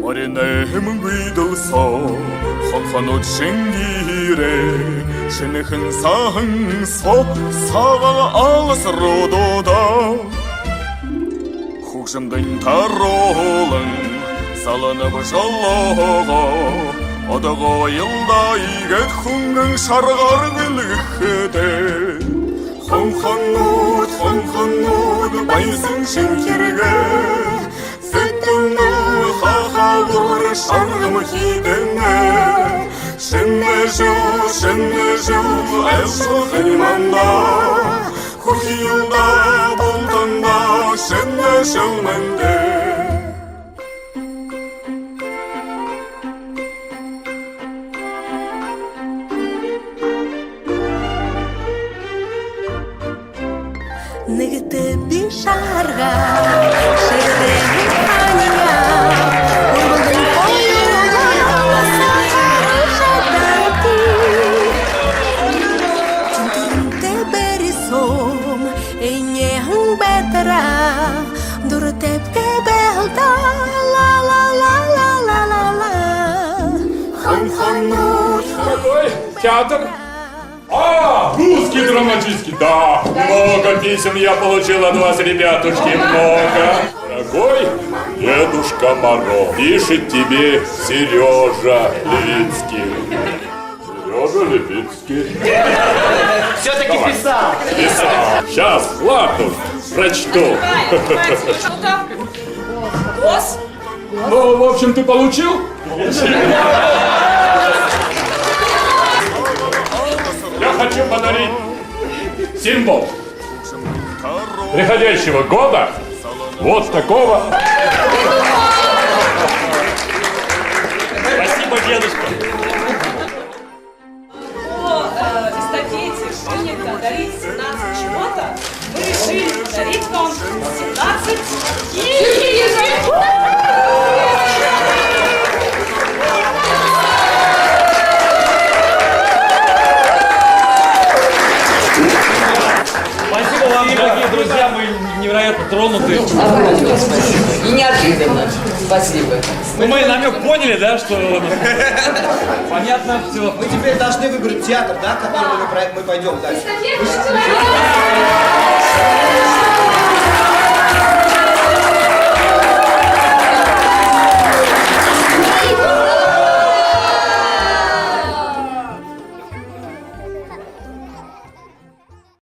머리내 해문귀도서 헌헌옷 신기래 신의 흥상서 사가 알스로도다 혹심된 다롤은 살아나버 жаллого 어다고 일다 이게 흥흥 살아가는 일흐대 헌헌옷 바이승 신기르게 하하고를 샤르무 히데네 신내주 애써 흐리만다 후히운다 본단다 신내주만데 Nigte bisharga Shirde haniya Urbulun koyuya Shadati Tunturun te berisom Enye hung betra Durtep te belta La la la la la la la Какой театр? Русский драматический, да. Много писем я получил от вас, ребятушки, много. Дорогой Дедушка Мороз, пишет тебе Сережа Левицкий. Сережа Левицкий. Все-таки писал. Писал. Сейчас, ладно, прочту. Что-то? Гос? Ну, в общем, ты получил? Я хочу подарить символ приходящего года вот такого. Спасибо, дедушка. По эстафете принято дарить 17 чего-то. Мы решили подарить вам 17 Спасибо вам, дорогие друзья, мы невероятно тронуты. И неожиданно. Спасибо. Ну, мы намек поняли, да, что понятно все. Мы теперь должны выбрать театр, да, который мы пойдем дальше.